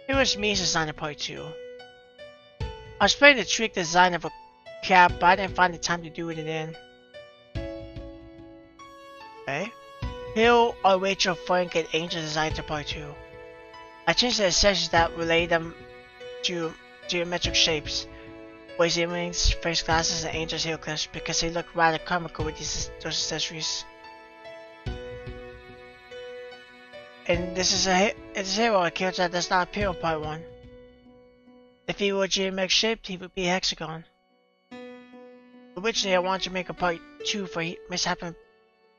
It was me designing part 2. I was planning to trick the design of a cap, but I didn't find the time to do it in the end. Okay. Hill, Rachel, Frank, and Angel designed to part 2. I changed the accessories that relate them to geometric shapes. Boys' earrings, face glasses, and Angel's hair clips because they look rather comical with those accessories. And this is a hero, a character that does not appear in part 1. If he were geometric shaped, he would be a hexagon. Originally, I wanted to make a part 2 for misSHAPEn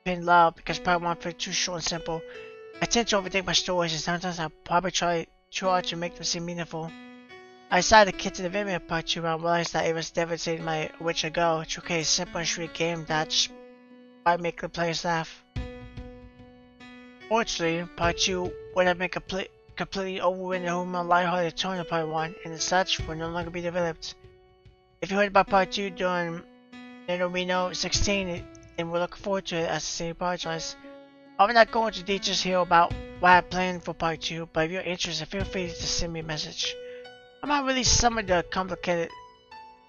Love because part 1 felt too short and simple. I tend to overthink my stories and sometimes I probably try too hard to make them seem meaningful. I decided to get to the video of part 2 and realized that it was devastating my original goal to create a simple and sweet game that might make the players laugh. Fortunately, part 2 would have been completely overridden the humor and lighthearted tone of part 1 and as such would no longer be developed. If you heard about part 2 during Reno 16 and we're looking forward to it as the city apologizes. I will not go into details here about what I planned for part 2, but if you're interested, feel free to send me a message. I might release some of the complicated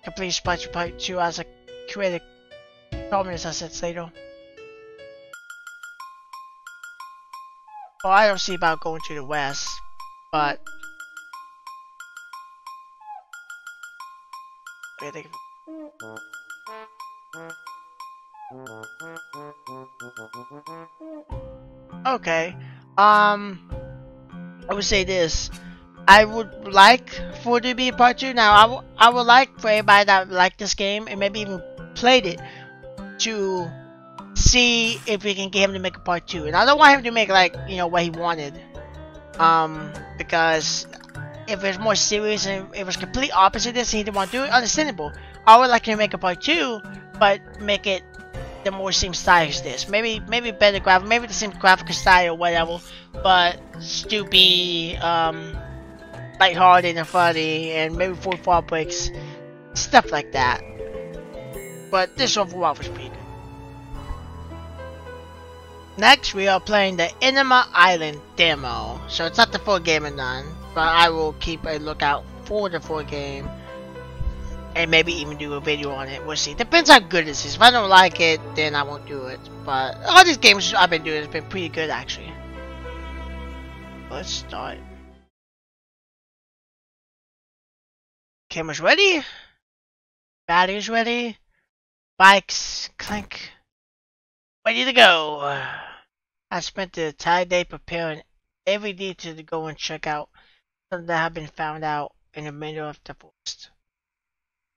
complete sprites for part 2 as a creative prominence assets later. Well, I don't see about going to the west, but okay, okay, I would say this. I would like for it to be part 2. Now, I would like for everybody that liked this game and maybe even played it to see if we can get him to make a part 2. And I don't want him to make like, you know, what he wanted. Because if it's more serious and if it was complete opposite of this and he didn't want to do it, understandable. I would like him to make a part 2, but make it the more same style as this. Maybe better graphic, maybe the same graphical style or whatever, but still be lighthearted and funny and maybe 4 breaks, stuff like that. But this overall was pretty good. Next, we are playing the Anima Island demo. So it's not the full game and none, but I will keep a lookout for the full game. And maybe even do a video on it. We'll see. Depends how good this is. If I don't like it, then I won't do it. But all these games I've been doing has been pretty good, actually. Let's start. Camera's ready. Batteries ready. Bikes clink. Ready to go. I spent the entire day preparing every detail to go and check out something that had been found out in the middle of the forest.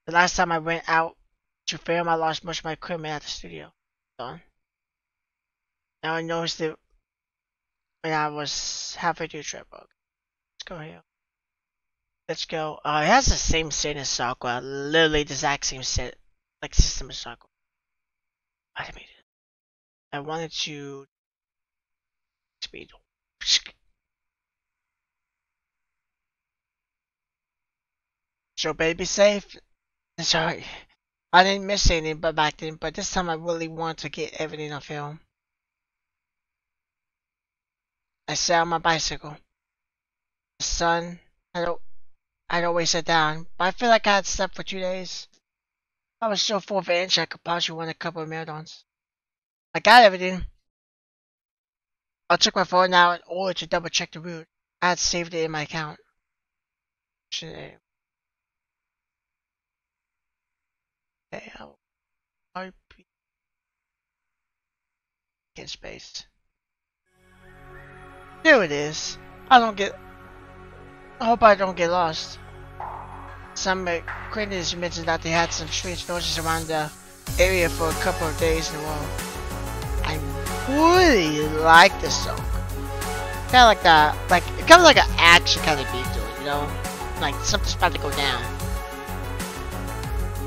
The last time I went out to film, I lost most of my equipment at the studio. Now I noticed it when I was halfway through the trip. Okay. Let's go here. Let's go. It has the same set as Sakura. Literally the exact same set. Like system as Sakura. Automated. I wanted to speed. So baby safe. Sorry, I didn't miss anything but back then, but this time I really want to get everything on film. I sat on my bicycle. The sun I'd always sit down, but I feel like I had slept for 2 days. I was so full of energy I could possibly win a couple of marathons. I got everything. I'll check my phone now in order to double check the route. I had saved it in my account. Okay, I'll RP in space. There it is. I hope I don't get lost. Some critics mentioned that they had some strange noises around the area for a couple of days in a row. I really like this song. Kinda like that, kind of like an action kind of beat to it, you know? Like something's about to go down.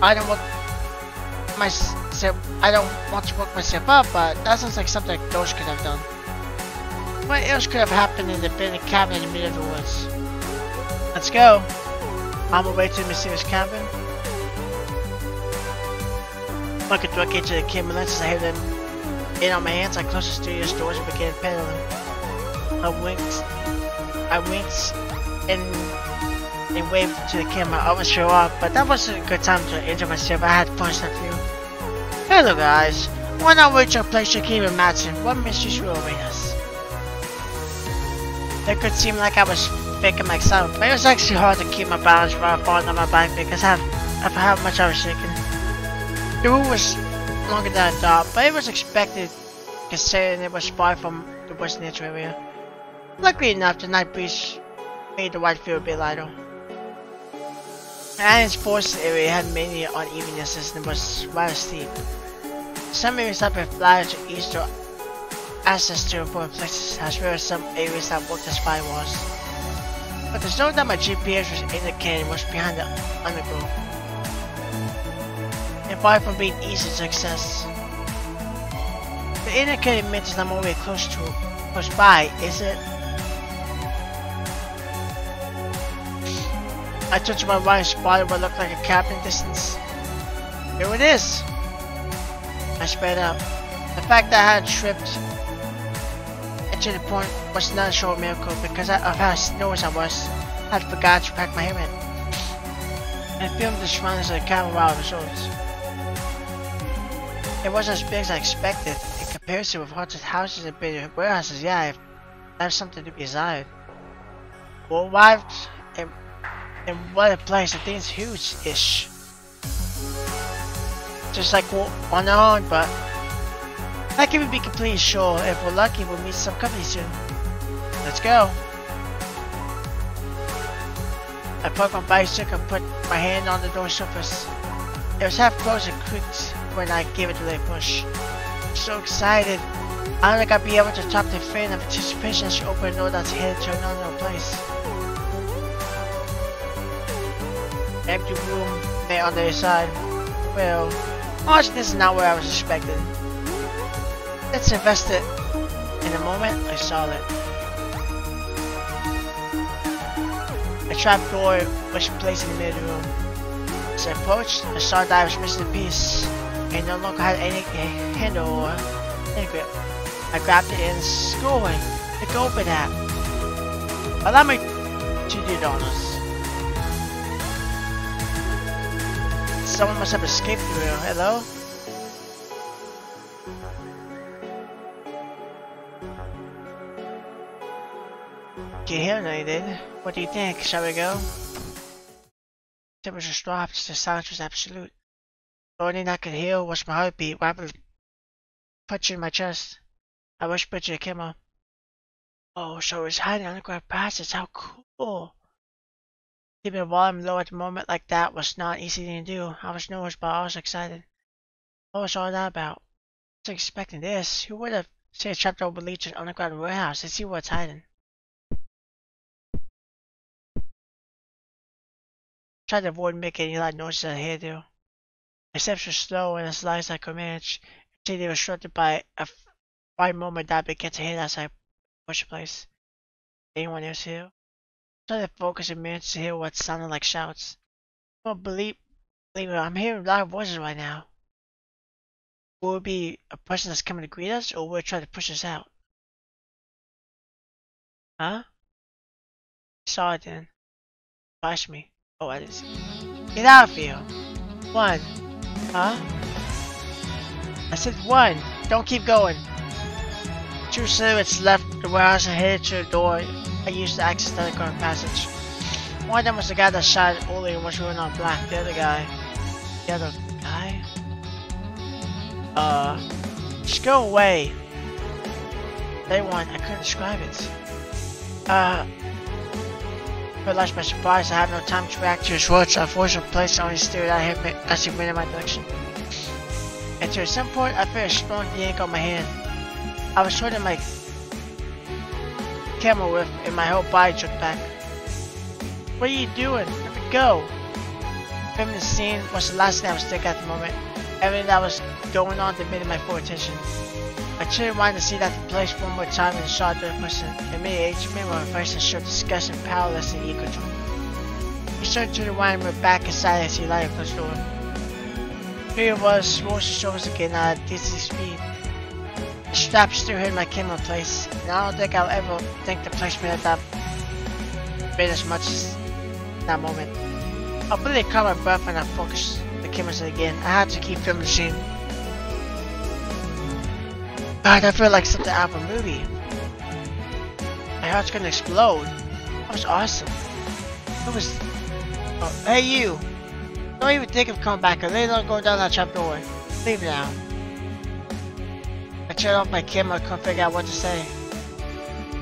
I don't want to work myself up, but that sounds like something like Doge could have done. What else could have happened in the abandoned cabin in the middle of the woods? Let's go. On my way to the mysterious cabin. Looking through a gate to the camera lenses, I had them in on my hands. I closed the studio's doors and began pedaling. I winked and waved to the camera. I almost show off, but that wasn't a good time to enjoy myself. I had fun stuff too. Hello guys, when I reach a place to keep imagine what mysteries will await us. It could seem like I was faking my excitement, but it was actually hard to keep my balance while falling on my back because of how much I was shaking. The route was longer than I thought, but it was expected considering it was far from the west nature area. Luckily enough, the night breeze made the white field a bit lighter. And its forest area had many unevenness and was rather steep. Some areas had been flat to east or access to important places, as well as some areas that worked as firewalls. But the zone that my GPS was indicating was behind the undergrowth, and far from being easy to access. The indicator means I'm already close by, is it? I turned to my right and spotted what looked like a cabin distance. Here it is! I sped up. The fact that I had tripped into the point was not a short miracle because of how nervous I was. I had forgot to pack my helmet. I filmed the surroundings of the cabin while it was short. It wasn't as big as I expected. In comparison with haunted houses and big warehouses, yeah, that's something to be desired. Well, arrived and what a place, the thing's huge-ish. Just like on their own, but I can't even be completely sure. If we're lucky, we'll meet some company soon. Let's go. I parked my bicycle and put my hand on the door surface. It was half closed and creaked when I gave it a little push. I'm so excited. I don't think I'd be able to top the feeling of anticipation as you open a door that's headed to another place. Empty room met on the other side. Well, honestly, this is not what I was expecting. Let's invest it. In a moment, I saw it. A trapdoor was placed in the middle room. As I approached, I saw that I was missing a piece and no longer had any handle or any grip. I grabbed it and going to open that. Allow me to do donuts. Someone must have escaped through here. Hello? Can you hear anything? What do you think? Shall we go? The temperature dropped. The silence was absolute. The only thing I could hear was my heartbeat rapidly punching in my chest. I whispered to Kimmo. Oh, so it's hiding underground passage. How cool. Keeping a volume low at the moment like that was not an easy thing to do. I was nervous, but I was excited. What was all that about? I was expecting this. Who would have said trapped over leech an underground warehouse? Let's see what's hiding. I tried to avoid making any loud noises I hear do. My steps were slow and as light as I could manage. Until they were disrupted by a quiet moment that I began to hear as I pushed the place. Anyone else here? I tried to focus and managed to hear what sounded like shouts. I don't believe me, I'm hearing loud voices right now. Will it be a person that's coming to greet us, or will it try to push us out? Huh? I saw it then. Flash me. Oh, it is. Get out of here! 1. Huh? I said 1! Don't keep going! 2 silhouettes left the warehouse and headed to the door I used to access the underground passage. One of them was the guy that shot earlier and was running on black. The other guy... Just go away! Day 1, I couldn't describe it. Realized my surprise, I had no time to react to his words, so I forced a place only stared at him as he went in my direction. And to some point, I felt a strong yank on my hand. I was holding my camera with, and my whole body jerked back. What are you doing? Let me go! Filming the scene was the last thing I was thinking at the moment. Everything that was going on demanded my full attention. I turned around to see that the place one more time and saw the person. It made each member of my face and showed disgust and powerless and equal to me. He started to the wine and went back inside as he lighted closed the door. 3 of us rose to shoulders again at a dizzy speed. The strap still held my camera in place, and I don't think I'll ever think the placement of that made as much as that moment. I completely caught my breath and I focused the cameras again. I had to keep filming the scene. God, I feel like something out of a movie. My heart's gonna explode. That was awesome. It was... Oh, hey you! Don't even think of coming back or later on going down that trap door. Leave now. I turned off my camera and couldn't figure out what to say.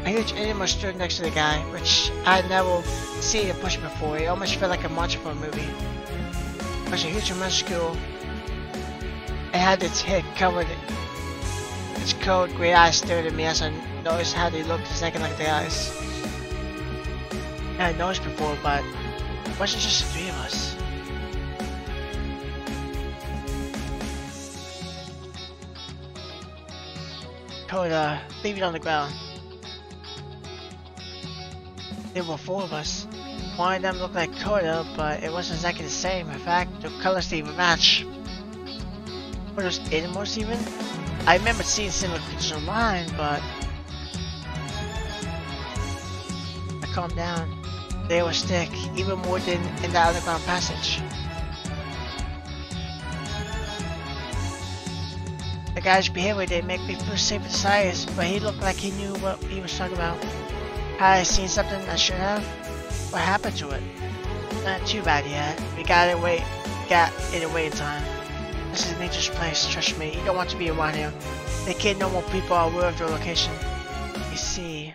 A huge animal stood next to the guy, which I had never seen it push before. It almost felt like a monster from a movie. It was a huge and minuscule. It had its head covered. Its cold grey eyes stared at me as I noticed how they looked exactly like the eyes. I had noticed before, but it wasn't just the 3 of us. Coda, leave it on the ground. There were 4 of us. One of them looked like Coda, but it wasn't exactly the same. In fact, the colors didn't even match. Were those animals even? I remember seeing similar creatures online, but... I calmed down. They were thick, even more than in the underground passage. The guy's behavior didn't make me feel safe in society, but he looked like he knew what he was talking about. Had I seen something I should have? What happened to it? Not too bad yet. We got it away in time. This is a dangerous place, trust me. You don't want to be around here. They can't know more people are aware of their location. You see,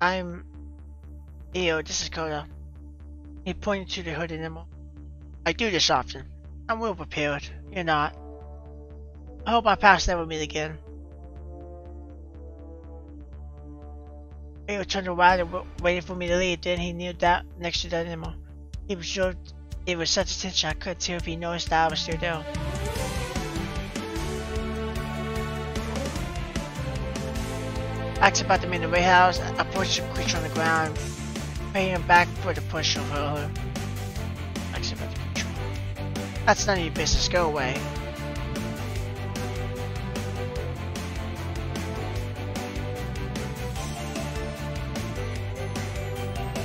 Ew, this is Coda. He pointed to the hooded animal. I do this often. I'm well prepared. You're not. I hope our paths never meet again. He turned around and waited for me to leave. Then he kneeled down next to the animal. He observed it with such attention I couldn't tell if he noticed that I was still there. Asked about them in the warehouse. I pushed the creature on the ground, paying him back for the push of her. Asked about the creature. That's none of your business. Go away.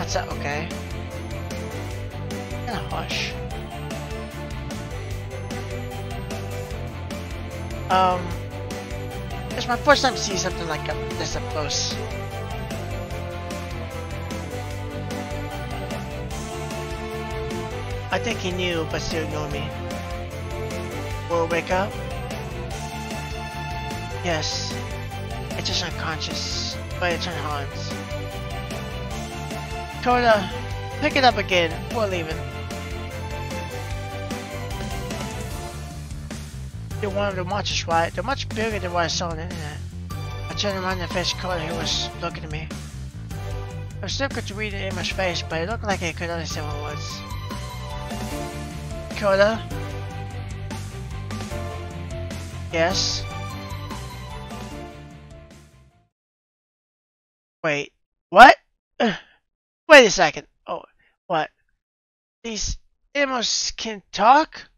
That's it, okay. Kinda harsh. It's my first time seeing something like this up close. I think he knew, but still ignored me. Will it wake up? Yes. It's just unconscious, but it turned harms. Coda, pick it up again. We're leaving. You're one of the monsters, right? They're much bigger than what I saw on the internet. I turned around and faced Coda, who was looking at me. I was difficult to read it in my face, but it looked like I could understand what it was. Coda? Yes? Wait, what? Wait a second. Oh, what? These animals can talk?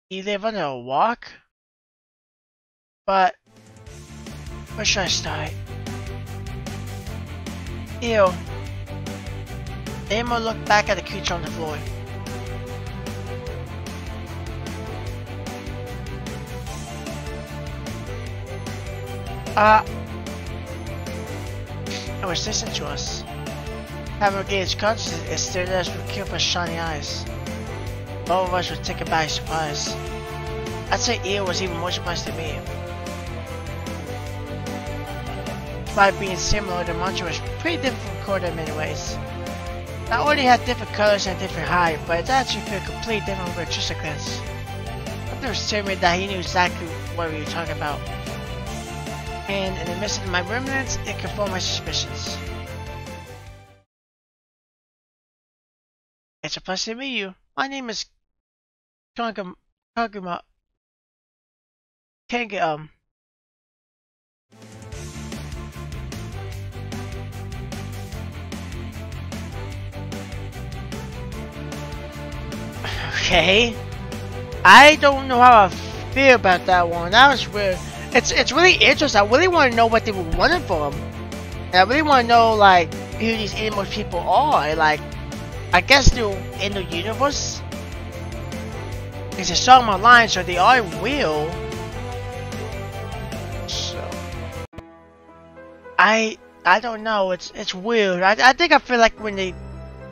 You live under a rock? But where should I start? Ew. The animal looked back at the creature on the floor. It was listening to us. Having regained its consciousness, it stared at us with careful, shiny eyes. Both of us were taken by surprise. I'd say Eo was even more surprised than me. Despite being similar, the monster was pretty different from Coda in many ways. Not only had different colors and different height, but it actually felt completely different with just a glance. Something was telling me that he knew exactly what we were talking about. And in the midst of my remnants, it confirmed my suspicions. It's a pleasure to meet you. My name is Kaguma. Okay. I don't know how I feel about that one. That was weird. It's really interesting. I really want to know what they were running from. And I really want to know like who these animal people are. Like, I guess they're in the universe. Because I saw them online, so they are real. So I don't know. It's weird. I think I feel like when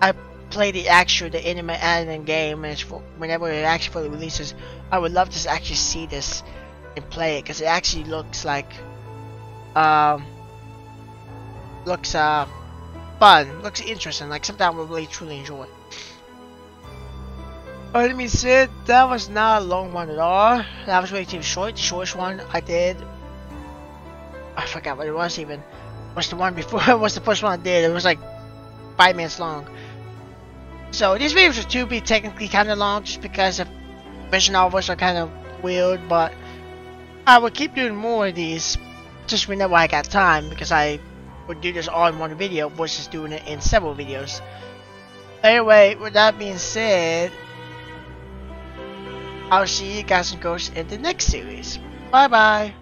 I play the Anima Island game, and whenever it actually releases, I would love to actually see this and play it, because it actually looks like fun, looks interesting, like something I would really truly enjoy. Let me say, that was not a long one at all. That was really too short. The shortest one I did, I forgot what it was even. What's the one before? What's the first one I did? It was like 5 minutes long. So these videos are to be technically kind of long, just because the visual novels are kind of weird, but I will keep doing more of these just whenever I got time, because I would do this all in one video versus doing it in several videos. Anyway, with that being said, I'll see you guys and girls in the next series. Bye bye.